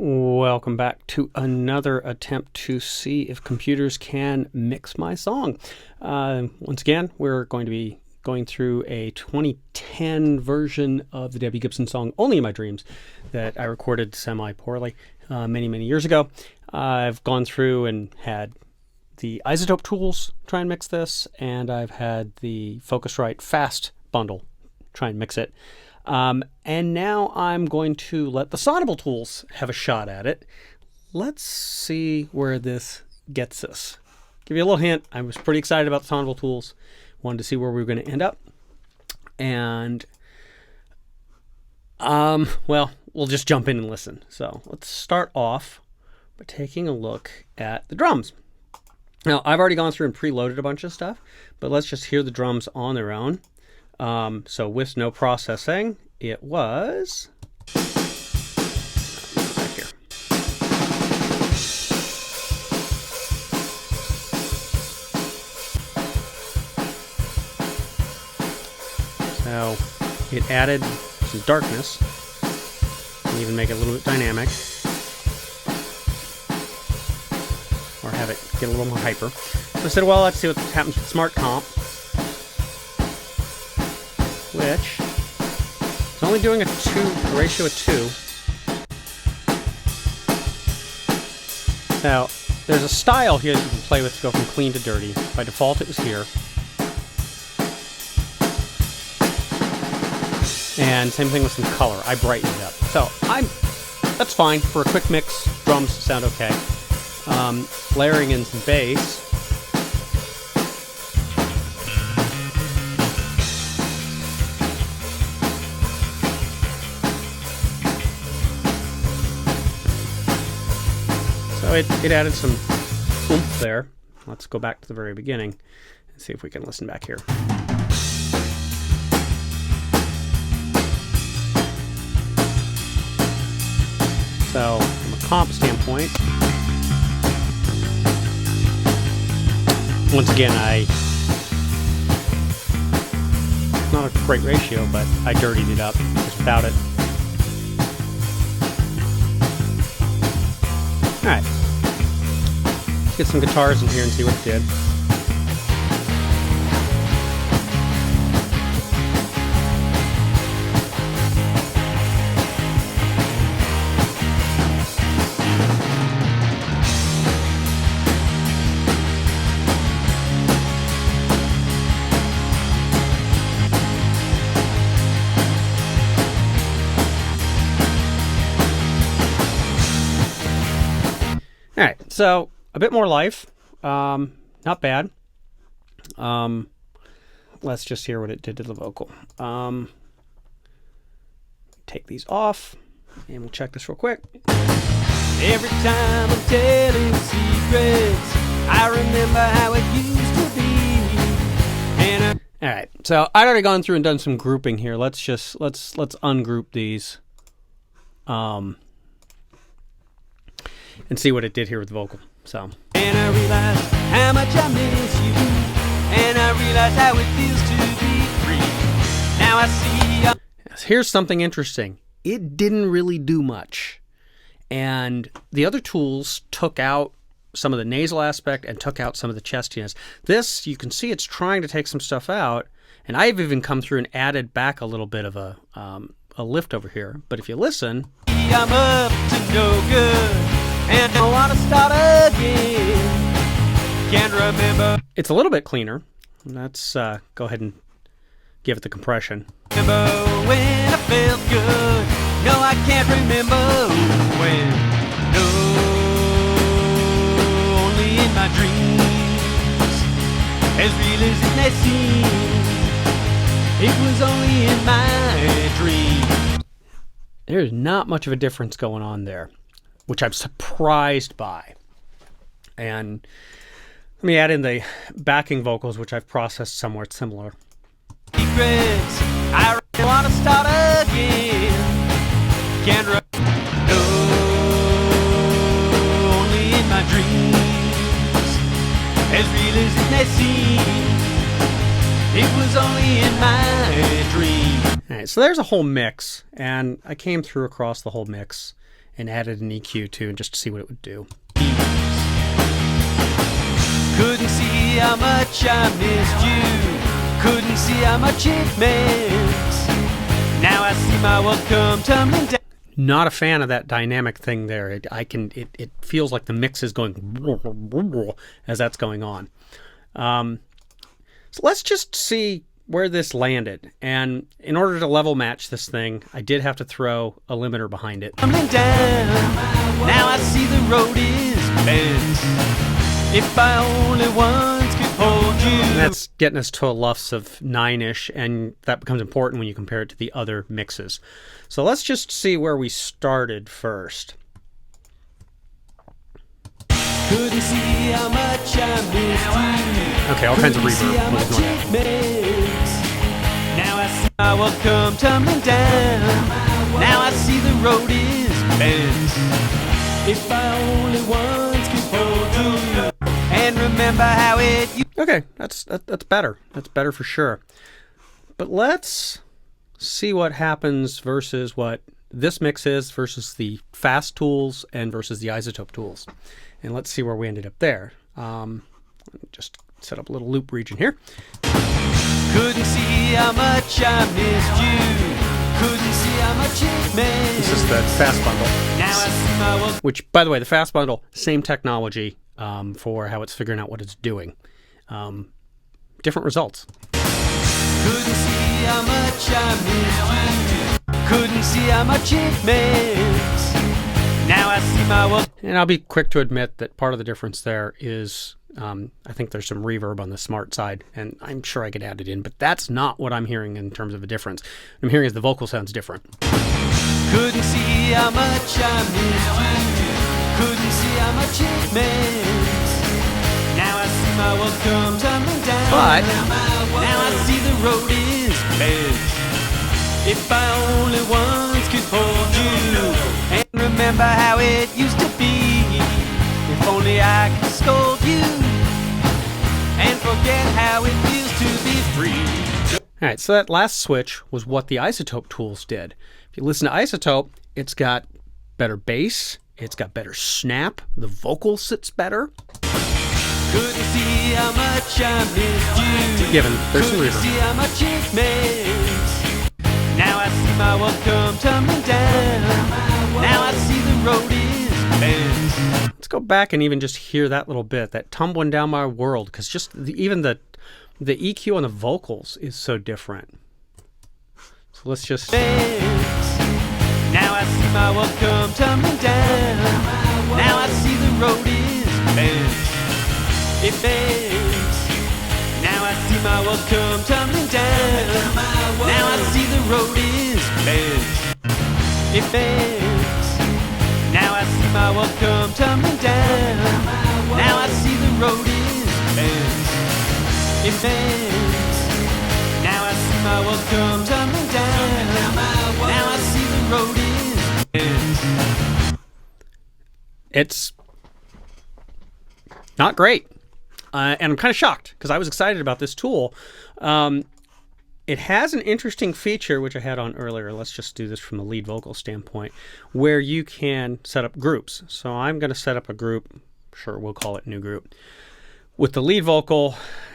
Welcome back to another attempt to see if computers can mix my song. Once again, we're going to be going through a 2010 version of the Debbie Gibson song Only in My Dreams that I recorded semi-poorly many years ago. I've gone through and had the isotope tools try and mix this, and I've had the Focusrite Fast bundle try and mix it. And now I'm going to let the Sonible tools have a shot at it. Let's see where this gets us. Give you a little hint. I was pretty excited about the Sonible tools. Wanted to see where we were going to end up. And, well, we'll just jump in and listen. So let's start off by taking a look at the drums. Now, I've already gone through and preloaded a bunch of stuff, but let's just hear the drums on their own. So with no processing, it was right here. So it added some darkness and even make it a little bit dynamic, or have it get a little more hyper. So I said, well, let's see what happens with Smart Comp, which is only doing a ratio of 2. Now, there's a style here that you can play with to go from clean to dirty. By default, it was here. And same thing with some color. I brightened it up. So that's fine for a quick mix. Drums sound okay. Layering in some bass. So it added some oomph there. Let's go back to the very beginning and see if we can listen back here. So from a comp standpoint, once again, not a great ratio, but I dirtied it up just without it. Alright, let's get some guitars in here and see what it did. All right, so a bit more life, not bad. Let's just hear what it did to the vocal. Take these off, and we'll check this real quick. Every time I'm telling secrets, I remember how it used to be. All right, so I've already gone through and done some grouping here. Let's ungroup these. And see what it did here with the vocal. So. And I realized how much I miss you, and I realized how it feels to be free. Now I see. Here's something interesting. It didn't really do much, and the other tools took out some of the nasal aspect and took out some of the chestiness. This, you can see, it's trying to take some stuff out, and I've even come through and added back a little bit of a lift over here. But if you listen, I'm up to no good. And I want to start again. Can't remember. It's a little bit cleaner. Let's go ahead and give it the compression. Remember when I felt good. No, I can't remember when. No, only in my dreams. As real as it may seem, it was only in my dreams. There's not much of a difference going on there, which I'm surprised by. And let me add in the backing vocals, which I've processed somewhat similar. Secrets, I want to start again. Can't no, only in my dreams. As real as it may seem, it was only in my dreams. All right, so there's a whole mix, and I came through across the whole mix and added an EQ too, and just to see what it would do. Couldn't see how much I missed you. Couldn't see how much it meant. Now I see my world come tumbling down. Not a fan of that dynamic thing there. It feels like the mix is going as that's going on. So let's just see where this landed. And in order to level match this thing, I did have to throw a limiter behind it. Tumbling down. Now I see the road is bent. If I only once could hold you. And that's getting us to a lufs of 9-ish, and that becomes important when you compare it to the other mixes. So let's just see where we started first. Couldn't see how much I missed you. Okay, all kinds of reverb. We'll ignore that. Now I see my world come tumbling down. Now I see the road is bent. If I only once could hold you. And remember how it. Okay, that's better. That's better for sure. But let's see what happens versus what this mix is versus the fast tools and versus the isotope tools. And let's see where we ended up there. Just set up a little loop region here. Couldn't see how much I missed you. Couldn't see how much it meant. This is the fast bundle. Now I see my world. Which, by the way, the fast bundle, same technology for how it's figuring out what it's doing. Different results. Couldn't see how much I missed you. Couldn't see how much it meant. Now I see my world. And I'll be quick to admit that part of the difference there is I think there's some reverb on the smart side, and I'm sure I could add it in, but that's not what I'm hearing in terms of a difference. What I'm hearing is the vocal sounds different. Couldn't see how much I missed you. Couldn't see how much it meant. Now I see my world come tumbling down. But now I see the road is bent. If I only once could hold you and remember how it used to be. If only I could scold you and forget how it feels to be free. All right, so that last switch was what the isotope tools did. If you listen to isotope, it's got better bass, it's got better snap, the vocal sits better. Couldn't see how much I missed you. Given there's some Couldn't reverb. see how much it meant. Now I see my world come tumbling down. Now I see the road is bent. Let's go back and even just hear that little bit, that tumbling down my world, because just even the EQ on the vocals is so different. So let's just. Now I see my world come tumbling down. Now I see the road is bent. It bends. Now I see my world come tumbling down. Now I see the road is bent. It bends. Now I see my world come tumbling down. Now I see the road is bent. It bends. Now I see my world come tumbling down. Now I see the road is bent. It's not great. And I'm kind of shocked because I was excited about this tool. It has an interesting feature, which I had on earlier. Let's just do this from a lead vocal standpoint, where you can set up groups. So I'm going to set up a group. Sure, we'll call it new group. With the lead vocal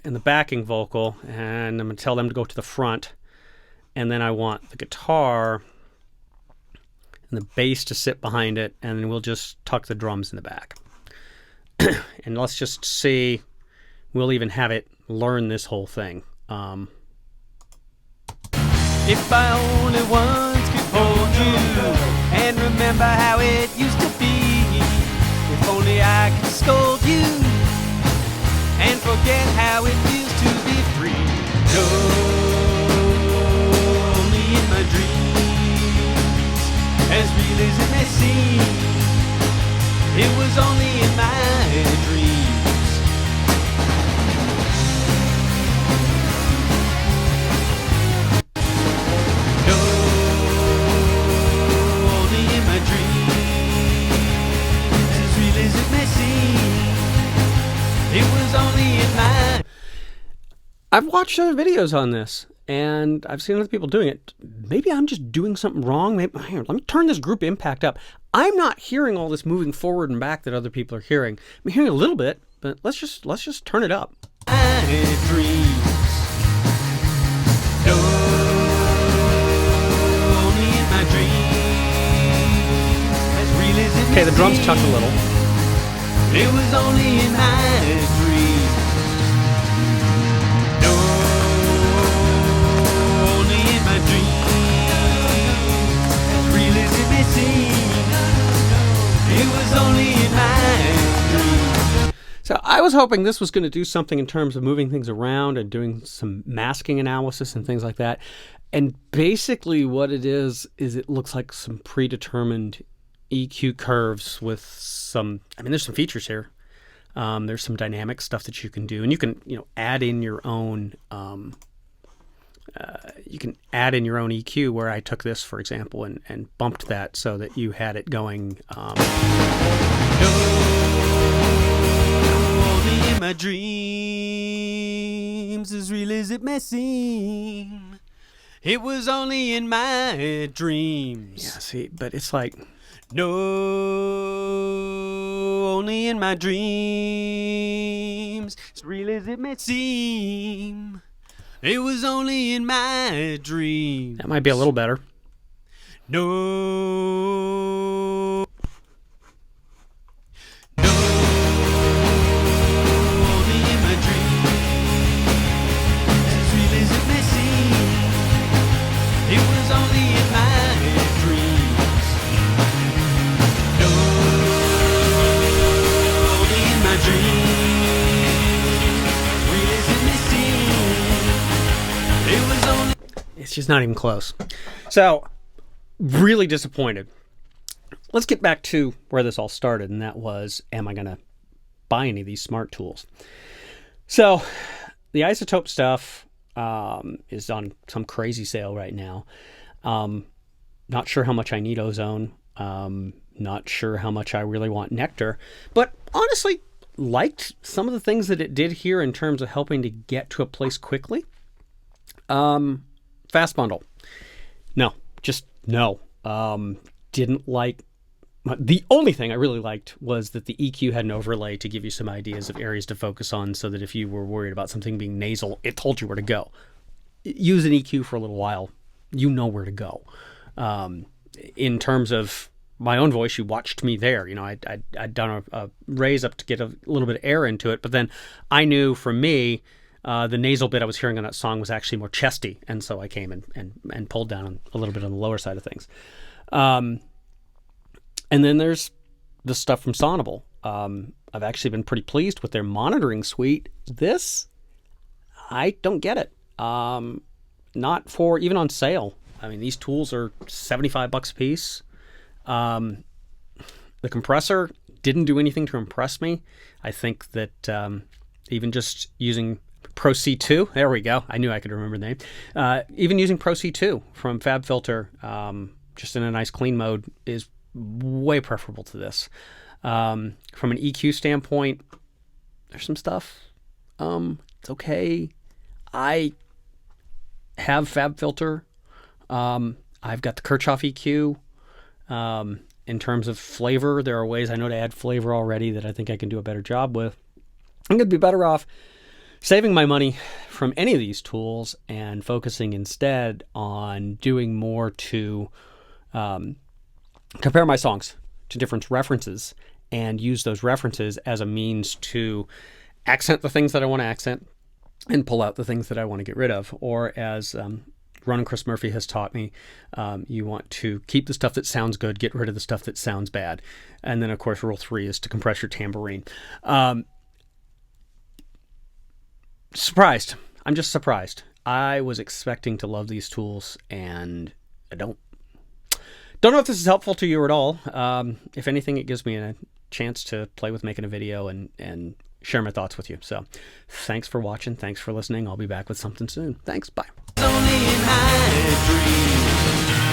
and the backing vocal, and I'm going to tell them to go to the front. And then I want the guitar and the bass to sit behind it, and then we'll just tuck the drums in the back. And let's just see, we'll even have it learn this whole thing. If I only once could hold you and remember how it used to be. If only I could scold you and forget how it feels to be free. Only in my dreams, as real as it may seem, it was only in my dreams. It was only in my. I've watched other videos on this, and I've seen other people doing it. Maybe I'm just doing something wrong. Maybe, here, let me turn this group impact up. I'm not hearing all this moving forward and back that other people are hearing. I'm hearing a little bit, but let's just turn it up. Okay, the drums chuck a little. It was only in my dreams. No, only in my dreams. As real as it may seem. It was only in my dreams. So I was hoping this was going to do something in terms of moving things around and doing some masking analysis and things like that. And basically what it is it looks like some predetermined EQ curves with some, there's some features here. There's some dynamic stuff that you can do, and you can, add in your own, EQ, where I took this, for example, and bumped that so that you had it going, only in my dreams, as real as it may seem. It was only in my dreams. Yeah, see, but it's like, no, only in my dreams, as real as it may seem. It was only in my dreams. That might be a little better. No, it's just not even close. So, really disappointed. Let's get back to where this all started, and that was, am I going to buy any of these smart tools? So, the Isotope stuff is on some crazy sale right now. Not sure how much I need ozone. Not sure how much I really want nectar. But honestly, liked some of the things that it did here in terms of helping to get to a place quickly. Fast bundle. No, just no. Didn't like. The only thing I really liked was that the EQ had an overlay to give you some ideas of areas to focus on, so that if you were worried about something being nasal, it told you where to go. Use an EQ for a little while, you know where to go. In terms of my own voice, you watched me there. I'd done a raise up to get a little bit of air into it, but then I knew for me, the nasal bit I was hearing on that song was actually more chesty, and so I came and pulled down a little bit on the lower side of things. And then there's the stuff from Sonible. I've actually been pretty pleased with their monitoring suite. This, I don't get it. Not for even on sale. These tools are $75 a piece. The compressor didn't do anything to impress me. I think that even just using Pro C2, there we go. I knew I could remember the name. Even using Pro C2 from FabFilter, just in a nice clean mode, is way preferable to this. From an EQ standpoint, there's some stuff. It's okay. I have FabFilter. I've got the Kirchhoff EQ. In terms of flavor, there are ways I know to add flavor already that I think I can do a better job with. I'm going to be better off saving my money from any of these tools and focusing instead on doing more to compare my songs to different references and use those references as a means to accent the things that I want to accent and pull out the things that I want to get rid of. Or as Ron and Chris Murphy has taught me, you want to keep the stuff that sounds good, get rid of the stuff that sounds bad. And then, of course, rule 3 is to compress your tambourine. Surprised. I'm just surprised. I was expecting to love these tools, and I don't. Don't know if this is helpful to you at all. If anything, it gives me a chance to play with making a video and share my thoughts with you. So thanks for watching. Thanks for listening. I'll be back with something soon. Thanks. Bye. Only in my dreams.